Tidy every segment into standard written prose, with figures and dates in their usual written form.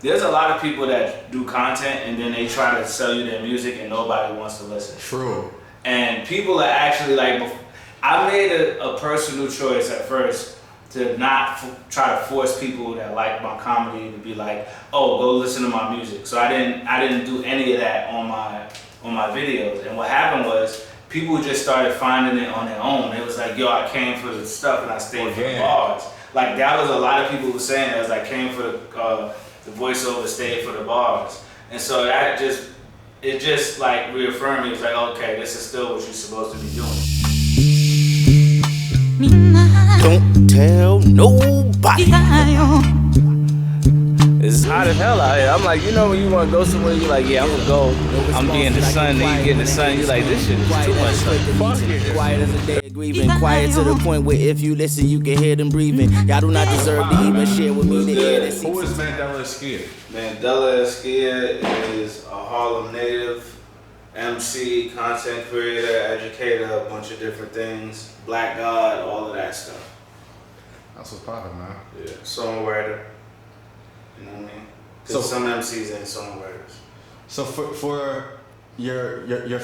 There's a lot of people that do content and then they try to sell you their music and nobody wants to listen. True. And people are actually like, I made a personal choice at first to not try to force people that like my comedy to be like, oh, go listen to my music. So I didn't do any of that on my videos. And what happened was people just started finding it on their own. It was like, yo, I came for the stuff and I stayed for the bars. Like that was a lot of people were saying that. It was like, came for the voiceover, stayed for the bars. And so that it just like reaffirmed me. It was like, okay, this is still what you're supposed to be doing. Don't tell nobody. It's hot as hell out here. I'm like, you know when you want to go somewhere, you're like, yeah, I'm gonna go. I'm getting the sun, then you get in the sun, you're like, this shit is too much sun. Quiet as a day grieving, quiet to the point where if you listen, you can hear them breathing. Y'all do not deserve to even share with me the air that seeps. Who is Mandella Eskia? Mandella Eskia is a Harlem native, MC, content creator, educator, a bunch of different things, black god, all of that stuff. That's what's poppin', man. Yeah, songwriter. You know what I mean? So some MCs ain't songwriters. So for your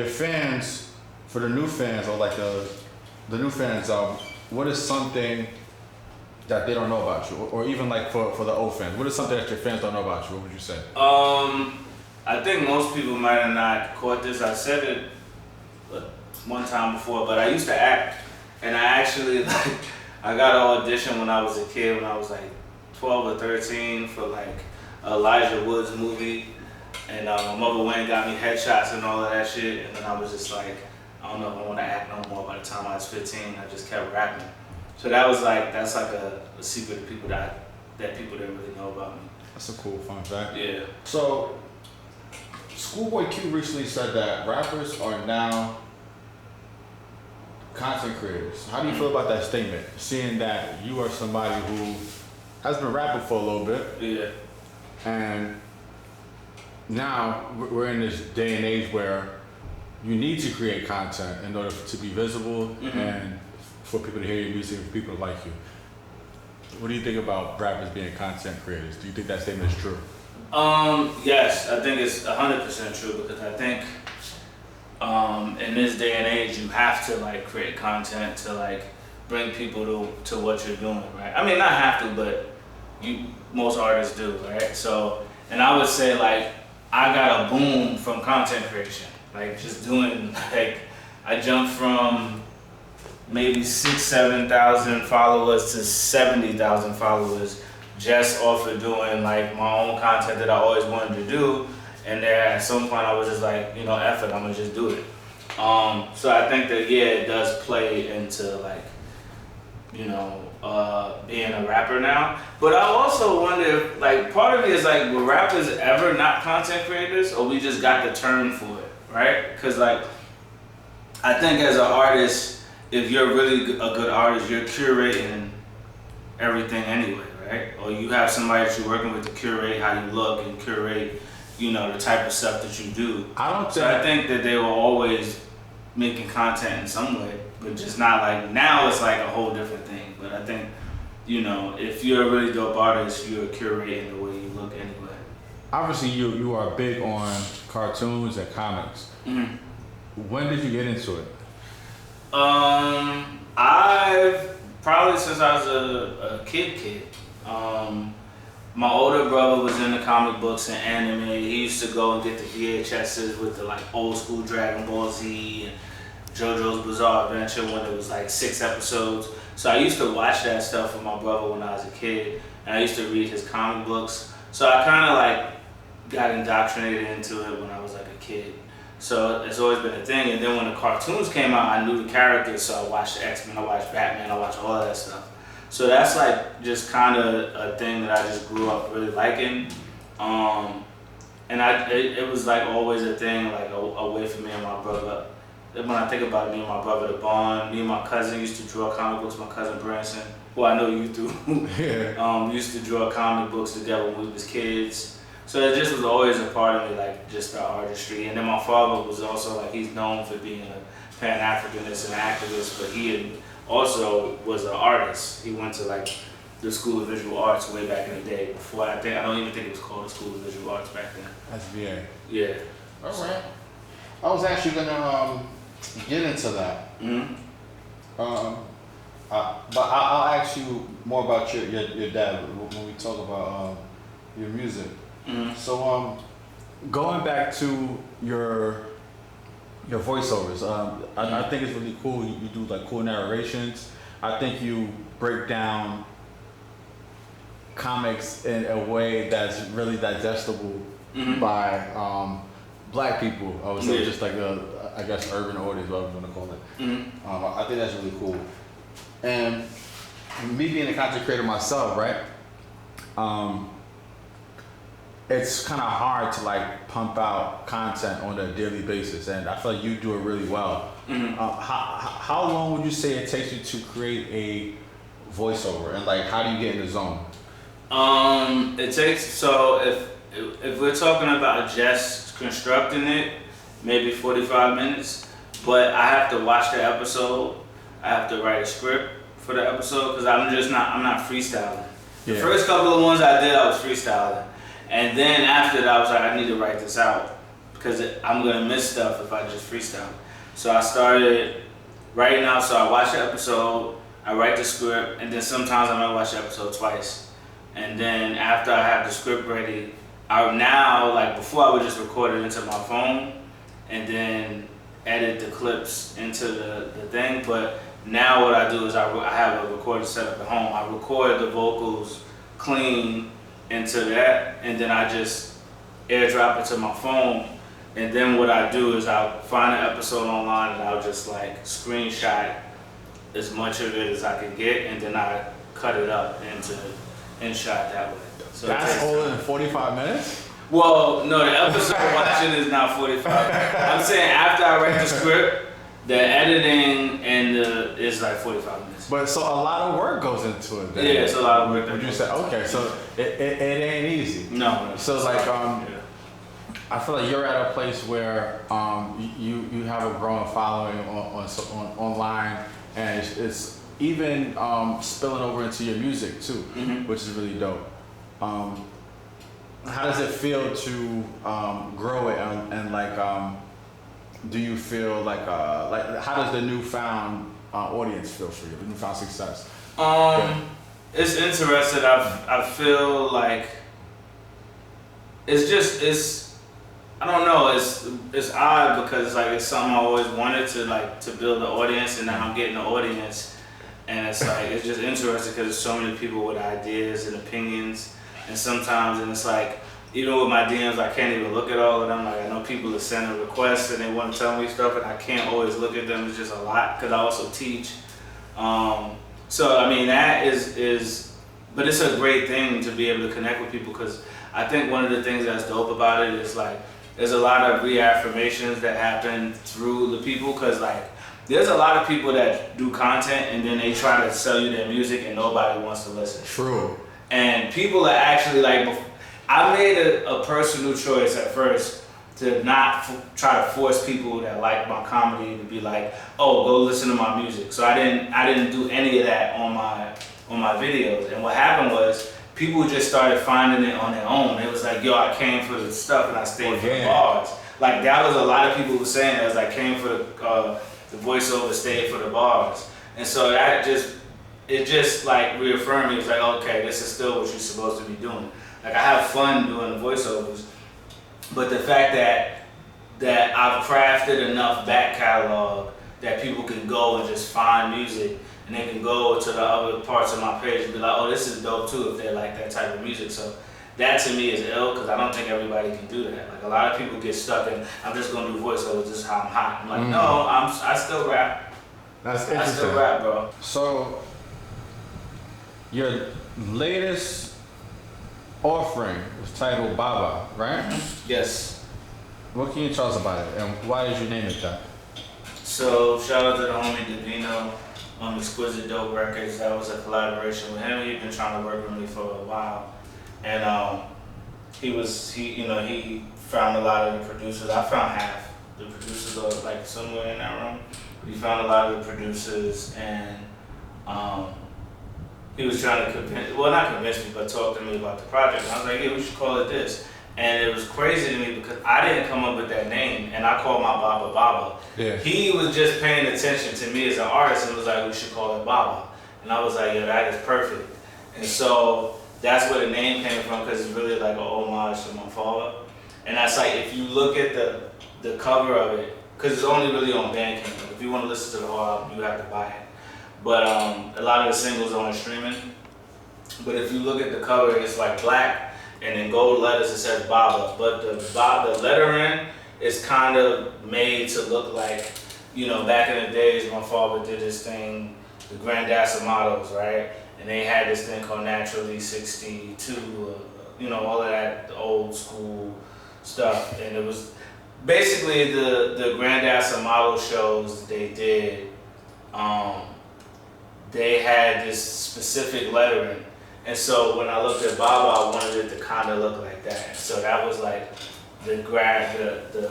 fans, for the new fans or like the new fans, what is something that they don't know about you, or even like for the old fans, what is something that your fans don't know about you? What would you say? I think most people might have not caught this. I said it one time before, but I used to act, and I actually I got an audition when I was a kid, when I was like 12 or 13 for like Elijah Wood's movie, and my mother went and got me headshots and all of that shit, and then I was just like, I don't know if I want to act no more. By the time I was 15, I just kept rapping. So that's like a secret to people that people didn't really know about me. That's a cool fun fact. Yeah. So Schoolboy Q recently said that rappers are now content creators. How do you feel about that statement? Seeing that you are somebody who has been rapping for a little bit. Yeah. And now we're in this day and age where you need to create content in order to be visible and for people to hear your music and for people to like you. What do you think about rappers being content creators? Do you think that statement is true? Yes, I think it's 100% true, because I think in this day and age you have to like create content to like bring people to what you're doing, right? I mean, not have to, but most artists do, right? So, and I would say like I got a boom from content creation, like just doing like I jumped from maybe 6,000-7,000 followers to 70,000 followers just off of doing like my own content that I always wanted to do. And then at some point I was just like, you know, F it, I'm gonna just do it. So I think that, yeah, it does play into like, you know, being a rapper now. But I also wonder if, like, part of it is like, were rappers ever not content creators, or we just got the term for it, right? Because like, I think as an artist, if you're really a good artist, you're curating everything anyway, right? Or you have somebody that you're working with to curate how you look and curate, you know, the type of stuff that you do. So I think that they were always making content in some way, but just not like, now it's like a whole different thing. But I think, you know, if you're a really dope artist, you're curating the way you look anyway. Obviously you are big on cartoons and comics. Mm-hmm. When did you get into it? I've probably since I was a kid. My older brother was into comic books and anime. He used to go and get the VHSs with the like old school Dragon Ball Z and JoJo's Bizarre Adventure when it was like 6 episodes. So I used to watch that stuff with my brother when I was a kid, and I used to read his comic books. So I kind of like got indoctrinated into it when I was like a kid. So it's always been a thing. And then when the cartoons came out, I knew the characters, so I watched X-Men, I watched Batman, I watched all of that stuff. So that's like just kind of a thing that I just grew up really liking. And it was like always a thing, like a way for me and my brother. When I think about me and my brother, the bond, me and my cousin used to draw comic books, my cousin Branson, who I know you do. Yeah. Used to draw comic books together when we was kids. So it just was always a part of me, like just the artistry. And then my father was also like, he's known for being a Pan-Africanist and an activist, but he also was an artist. He went to like the School of Visual Arts way back in the day. Before I don't even think it was called the School of Visual Arts back then. SVA. Yeah. All right. I was actually gonna get into that. Mm-hmm. But I'll ask you more about your dad when we talk about your music. Mm-hmm. So going back to your voiceovers, I think it's really cool. You do like cool narrations. I think you break down comics in a way that's really digestible by Black people. I would say just like I guess urban audience, whatever you want to call it. Mm-hmm. I think that's really cool. And me being a content creator myself, right? It's kind of hard to like pump out content on a daily basis, and I feel like you do it really well. Mm-hmm. How long would you say it takes you to create a voiceover, and like how do you get in the zone? It takes, so if we're talking about just constructing it, maybe 45 minutes, but I have to watch the episode. I have to write a script for the episode because I'm not freestyling. The first couple of ones I did, I was freestyling. And then after that, I was like, I need to write this out because I'm going to miss stuff if I just freestyle. So I started writing out, so I watch the episode, I write the script, and then sometimes I might watch the episode twice. And then after I have the script ready, before I would just record it into my phone and then edit the clips into the thing, but now what I do is I have a recorder set up at home. I record the vocals clean into that, and then I just airdrop it to my phone. And then what I do is I'll find an episode online and I'll just like screenshot as much of it as I can get, and then I cut it up and shot that way. So that's all in 45 minutes? Well, no, the episode watching is not 45. I'm saying after I write the script, the editing and is like 45 minutes. But so a lot of work goes into it then. Yeah, it's a lot of work. Would you say, okay, so it ain't easy. No. So like, I feel like you're at a place where you have a growing following on online, and it's even spilling over into your music too, which is really dope. How does it feel to grow it and like do you feel like how does the newfound audience feel for you, the newfound success? It's interesting. I feel like it's I don't know, it's odd because it's something I always wanted to build an audience, and now I'm getting an audience, and it's like it's just interesting because there's so many people with ideas and opinions, and sometimes it's like even with my DMs I can't even look at all of them. Like I know people are sending requests and they want to tell me stuff, and I can't always look at them. It's just a lot because I also teach. So I mean that is, but it's a great thing to be able to connect with people, because I think one of the things that's dope about it is like there's a lot of reaffirmations that happen through the people, because like there's a lot of people that do content and then they try to sell you their music and nobody wants to listen. True. And people are actually like, I made a personal choice at first to not try to force people that like my comedy to be like, oh, go listen to my music. So I didn't do any of that on my videos. And what happened was people just started finding it on their own. It was like, yo, I came for the stuff and I stayed for the bars. Like that was a lot of people were saying that. It was like, came for the voiceover, stayed for the bars. And so it just like reaffirmed me. It was like, okay, this is still what you're supposed to be doing. Like I have fun doing the voiceovers, but the fact that I've crafted enough back catalog that people can go and just find music, and they can go to the other parts of my page and be like, oh, this is dope too, if they like that type of music. So that to me is ill, because I don't think everybody can do that. Like a lot of people get stuck in, I'm just gonna do voiceovers, this is how I'm hot. I'm like, no, I still rap. That's interesting. I still rap, bro. So your latest offering was titled Baba, right? Yes. What can you tell us about it, and why did you name it that? So shout out to the homie Davino, Exquisite Dope Records. That was a collaboration with him. He'd been trying to work with me for a while, and he found a lot of the producers. I found half the producers are like somewhere in that room. He found a lot of the producers, and he was trying to not convince me, but talk to me about the project. And I was like, yeah, we should call it this. And it was crazy to me because I didn't come up with that name, and I called my Baba Baba. Yeah. He was just paying attention to me as an artist and was like, we should call it Baba. And I was like, yeah, that is perfect. And so that's where the name came from, because it's really like an homage to my father. And that's like, if you look at the cover of it, because it's only really on Bandcamp. If you want to listen to the whole album, you have to buy it. But a lot of the singles are on streaming. But if you look at the cover, it's like black, and in gold letters it says Baba. But the lettering is kind of made to look like, you know, back in the days my father did this thing, the Grand Models, right? And they had this thing called Naturally 62, you know, all of that old school stuff. And it was basically the Grand Model shows that they did. They had this specific lettering. And so when I looked at Baba, I wanted it to kind of look like that. So that was like the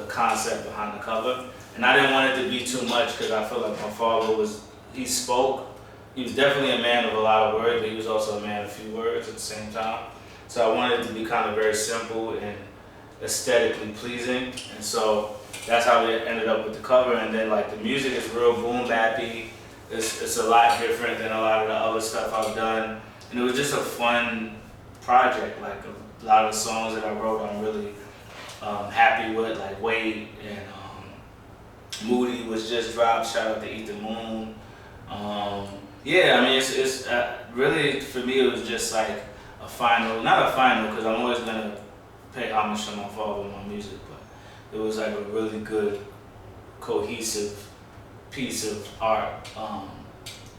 concept behind the cover. And I didn't want it to be too much because I feel like my father he spoke. He was definitely a man of a lot of words, but he was also a man of few words at the same time. So I wanted it to be kind of very simple and aesthetically pleasing. And so that's how we ended up with the cover. And then like the music is real boom bappy. It's a lot different than a lot of the other stuff I've done. And it was just a fun project. Like a lot of the songs that I wrote, I'm really happy with. Like Wait and Moody was just dropped. Shout out to Eat the Moon. Yeah, I mean, it's really, for me, it was just like a final, not a final, because I'm always gonna pay homage to my father and my music, but it was like a really good, cohesive piece of art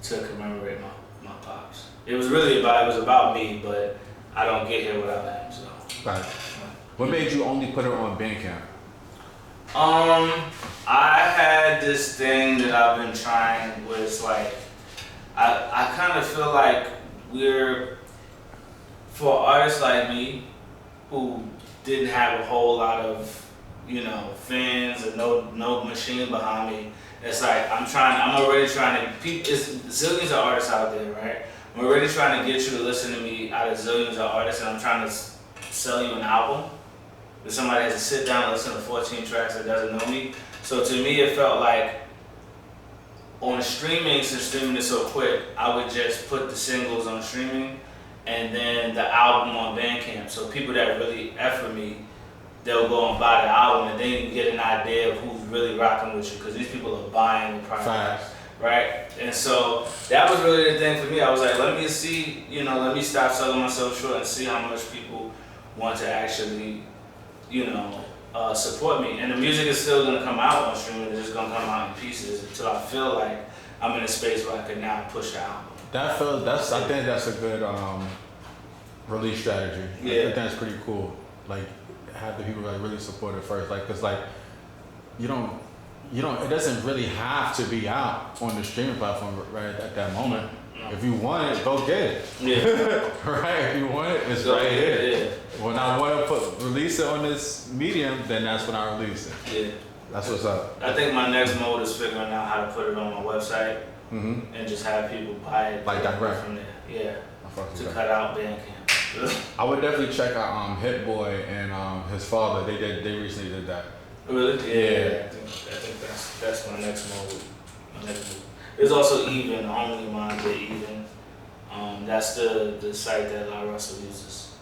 to commemorate my pops. It was about me, but I don't get here without him, so. Right. What made you only put it on Bandcamp? I had this thing that I've been trying where it's like, I kind of feel like for artists like me who didn't have a whole lot of, you know, fans and no machine behind me, it's like I'm already trying to, there's zillions of artists out there, right? I'm already trying to get you to listen to me out of zillions of artists, and I'm trying to sell you an album. If somebody has to sit down and listen to 14 tracks that doesn't know me. So to me, it felt like on streaming, since streaming is so quick, I would just put the singles on streaming and then the album on Bandcamp. So people that really F with me, they'll go and buy the album, and then you can get an idea of who's really rocking with you, because these people are buying the product, right? And so that was really the thing for me. I was like, let me stop selling myself short and see how much people want to actually, you know, support me. And the music is still gonna come out on streaming. It's just gonna come out in pieces until I feel like I'm in a space where I can now push the album. I think that's a good release strategy. Yeah. I think that's pretty cool. Like, have the people like really support it first. Like, cause like, it doesn't really have to be out on the streaming platform right at that moment. If you want it, go get it. Yeah. Right? If you want it, it's So, right here. Yeah. When I want to release it on this medium, then that's when I release it. Yeah. That's what's up. I think my next mode is figuring out how to put it on my website and just have people buy it like direct from there. Yeah. To cut out Bandcamp. I would definitely check out Hit Boy and his father. They recently did that. Really? Yeah. I think that's my next mode. There's also Even, only mine did Even. That's the site that La Russell uses.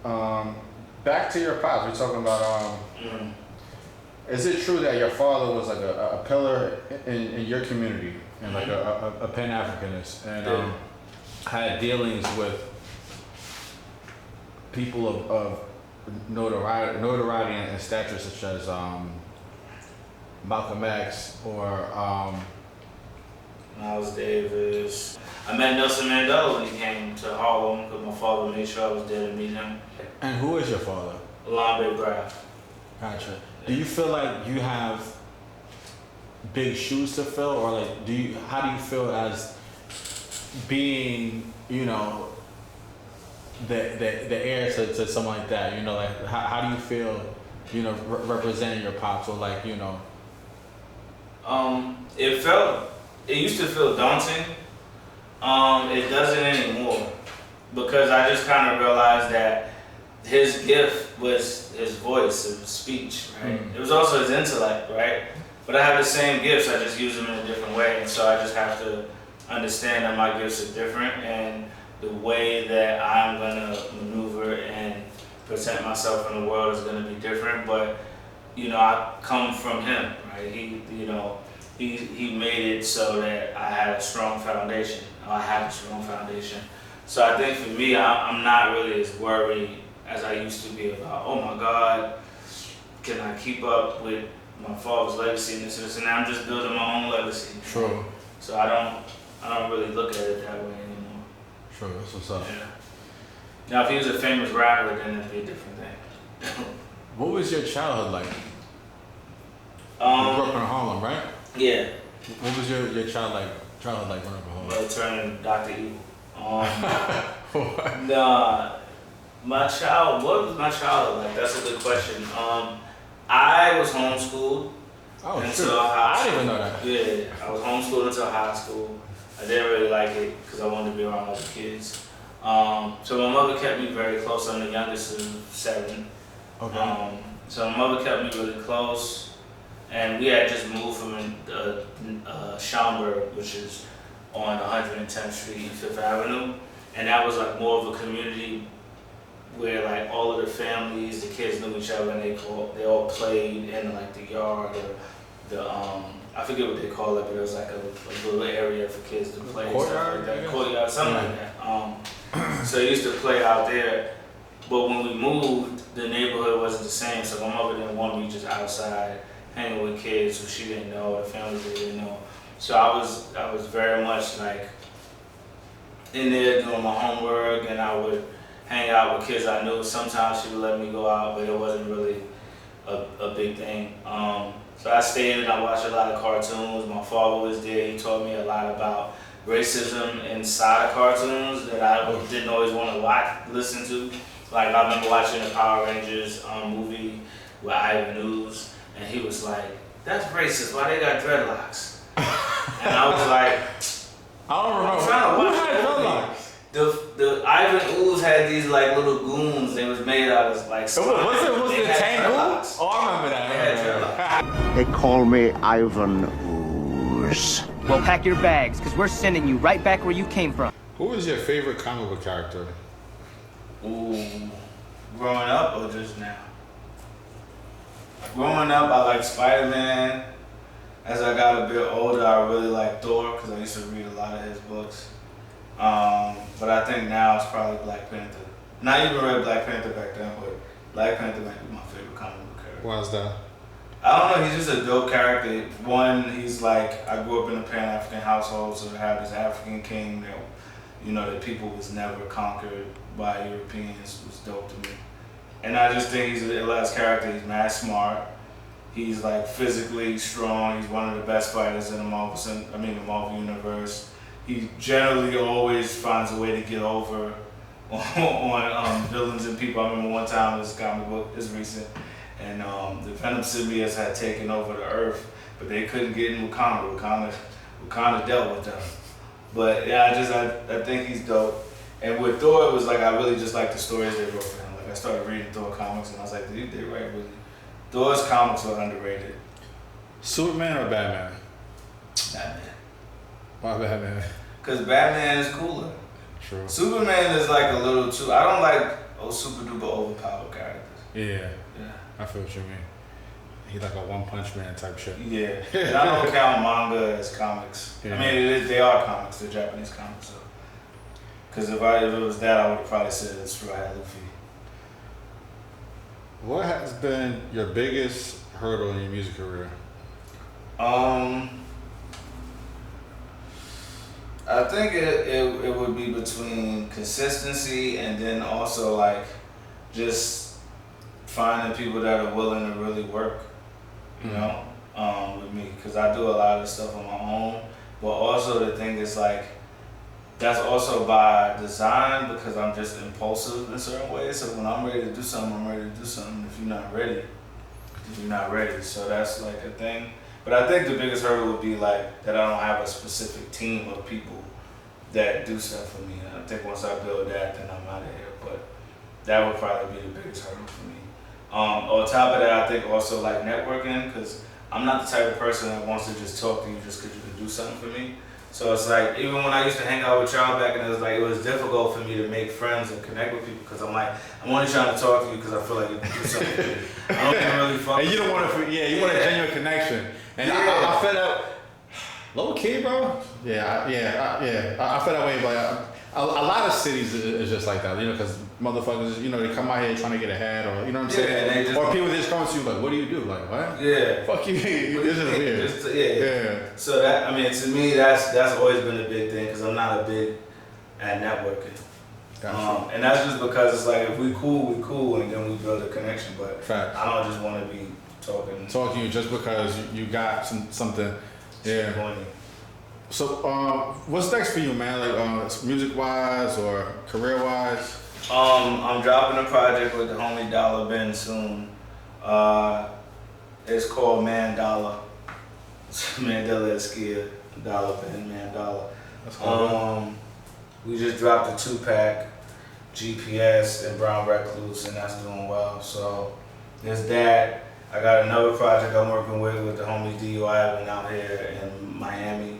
Back to your pops, we're talking about is it true that your father was like a pillar in your community and like a Pan-Africanist and had dealings with people of notoriety and stature such as Malcolm X or Miles Davis. I met Nelson Mandela when he came to Harlem because my father made sure I was there to meet him. And who is your father? Lambe Graf. Gotcha. Do you feel like you have big shoes to fill, or like how do you feel as being, you know, the heir to someone like that? You know, like how do you feel, you know, representing your pops, or like, you know? It used to feel daunting, It doesn't anymore because I just kind of realized that his gift was his voice, his speech, right? It was also his intellect, right? But I have the same gifts, I just use them in a different way, and so I just have to understand that my gifts are different, and the way that I'm gonna maneuver and present myself in the world is gonna be different. But you know, I come from him, right? He made it so that I had a strong foundation. I have a strong foundation. So I think for me, I'm not really as worried as I used to be about, oh my God, can I keep up with my father's legacy and this, and now I'm just building my own legacy. Sure. So I don't really look at it that way anymore. Sure, that's what's up. Yeah. Now if he was a famous rapper, then it'd be a different thing. What was your childhood like? You grew up in Harlem, right? Yeah. What was your childhood like growing up in Harlem? Well, turning Dr. Evil. Nah, what was my childhood like? That's a good question. I was homeschooled until high school. I didn't even know that. Yeah, I was homeschooled until high school. I didn't really like it because I wanted to be around other kids. So my mother kept me very close. I'm the youngest of 7. Okay. So my mother kept me really close, and we had just moved from Schaumburg, which is on 110th Street and 5th Avenue, and that was like more of a community where like all of the families, the kids knew each other, and they all played in like the yard or the I forget what they call it, but it was like a little area for kids to play. Courtyard, like that. Courtyard, something like that. So I used to play out there, but when we moved, the neighborhood wasn't the same. So my mother didn't want me just outside hanging with kids who she didn't know, the families they didn't know. So I was very much like in there doing my homework, and I would hang out with kids I knew. Sometimes she would let me go out, but it wasn't really a big thing. So I stayed and I watched a lot of cartoons. My father was there. He taught me a lot about racism inside of cartoons that I didn't always want to listen to. Like I remember watching the Power Rangers movie with Ivan Ooze, and he was like, "That's racist. Why they got dreadlocks?" And I was like, I don't remember. I'm trying to watch Who had dreadlocks? The Ivan Ooze had these like little goons. They was made out of like slime. Was They it had Tango? dreadlocks. Oh, I remember that. They had dreadlocks. They call me Ivan Ooze. Well, pack your bags, because we're sending you right back where you came from. Who was your favorite comic book character? Ooh, growing up or just now? Growing up, I liked Spider-Man. As I got a bit older, I really liked Thor because I used to read a lot of his books. But I think now it's probably Black Panther. Not even read Black Panther back then, but Black Panther might be my favorite comic book character. Why is that? I don't know, he's just a dope character. One, he's like, I grew up in a Pan-African household, so to have this African king that, you know, that people was never conquered by Europeans was dope to me. And I just think he's a last character. He's mad smart. He's like physically strong. He's one of the best fighters in the Marvel universe. He generally always finds a way to get over on villains and people. I remember one time this comic book is recent, and the Venom symbiotes had taken over the Earth, but they couldn't get in Wakanda. Wakanda dealt with them. But yeah, I think he's dope. And with Thor, it was like I really just like the stories they wrote for him. Like I started reading Thor comics, and I was like, they write really. Thor's comics are underrated. Superman or Batman? Batman. Why Batman? Because Batman is cooler. True. Superman is like a little too. I don't like super duper overpowered characters. Yeah. Yeah. I feel what you mean. He's like a one-punch man type shit. Yeah. And I don't count manga as comics. Yeah. I mean, they are comics. They're Japanese comics. So. Because if it was that, I would have probably said it's Uriah Luffy. What has been your biggest hurdle in your music career? I think it would be between consistency and then also like just finding people that are willing to really work, you know, with me. Because I do a lot of stuff on my own, but also the thing is like, that's also by design because I'm just impulsive in certain ways. So when I'm ready to do something, I'm ready to do something. If you're not ready, you're not ready. So that's like a thing. But I think the biggest hurdle would be like that I don't have a specific team of people that do stuff for me. I think once I build that, then I'm out of here. But that would probably be the biggest hurdle for me. On top of that, I think also like networking, because I'm not the type of person that wants to just talk to you just because you can do something for me. So it's like, even when I used to hang out with y'all back, and it was difficult for me to make friends and connect with people, because I'm like, I'm only trying to talk to you because I feel like you can do something for me. I don't even really fuck. And you don't want to, you want a genuine connection. And I feel that, low key, bro. I feel that way, but a lot of cities is just like that, because motherfuckers, they come out here trying to get ahead, or you know what I'm saying, or people just come to you like, what do you do? Like, what? Yeah. Fuck you. This is weird. Yeah. So that, to me, that's always been a big thing, because I'm not a big at networking. Gotcha. And that's just because it's like, if we cool, and then we build a connection. But Fact. I don't just want to be talking to you just because you got something. Yeah. Funny. So, what's next for you, man? Like, music-wise or career-wise? I'm dropping a project with the homie Dollar Ben soon. It's called Mandella. Mandella Eskia, Dollar Ben, Mandella. That's cool. We just dropped a 2-pack, GPS and Brown Recluse, and that's doing well. So there's that. I got another project I'm working with the homies DUI out here in Miami.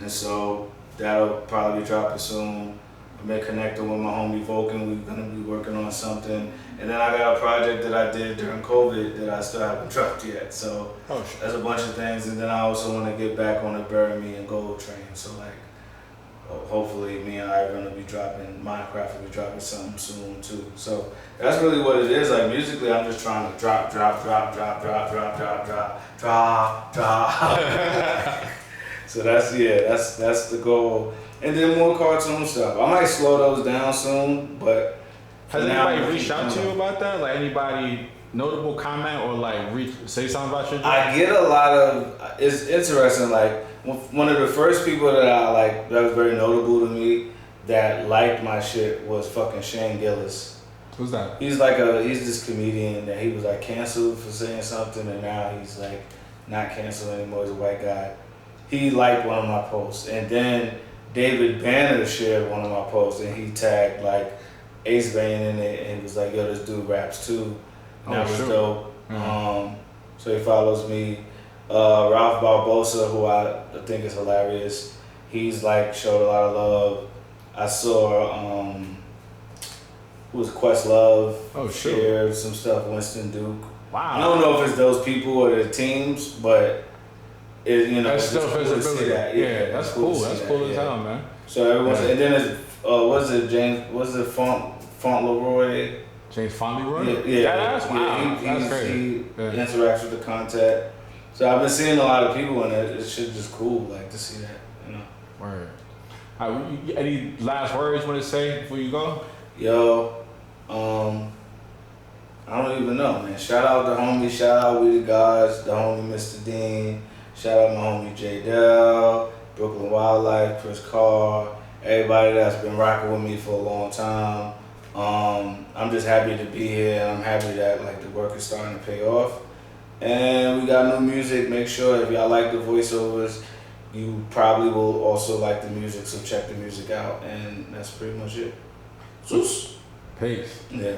And so that'll probably be dropping soon. I've been connecting with my homie Vulcan. We're gonna be working on something. And then I got a project that I did during COVID that I still haven't dropped yet. So that's a bunch of things. And then I also want to get back on the Bury Me and Gold train. So like, hopefully me and I are gonna be dropping, Minecraft will be dropping something soon too. So that's really what it is. Like musically, I'm just trying to drop. So that's the goal. And then more cartoon stuff. I might slow those down soon, but has anybody reached out to you about that? Like anybody notable comment or like say something about your dream? I get a lot of, it's interesting, like one of the first people that I like, that was very notable to me, that liked my shit was fucking Shane Gillis. Who's that? He's this comedian that he was like canceled for saying something, and now he's like not canceled anymore. He's a white guy. He liked one of my posts, and then David Banner shared one of my posts, and he tagged like Ace Bane in it, and he was like, "Yo, this dude raps too." And that was dope. Mm-hmm. So he follows me. Ralph Barbosa, who I think is hilarious. He's like showed a lot of love. I saw who was Questlove shared some stuff. Winston Duke. Wow. I don't know if it's those people or the teams, but that's still cool visibility. Yeah, that's cool. That's cool as hell, man. So everyone's and then there's what's it Fauntleroy? James Fauntleroy? Yeah, that's wow. That's great. He interacts with the content. So I've been seeing a lot of people, and it's just cool, like to see that, Word. Any last words you want to say before you go? Yo, I don't even know, man. Shout out the homie, shout out We the Gods, the homie Mr. Dean, shout out my homie J Dell, Brooklyn Wildlife, Chris Carr, everybody that's been rocking with me for a long time. I'm just happy to be here, and I'm happy that like the work is starting to pay off. And we got new music. Make sure if y'all like the voiceovers, you probably will also like the music, so check the music out. And that's pretty much it. Zeus. Peace. Yeah.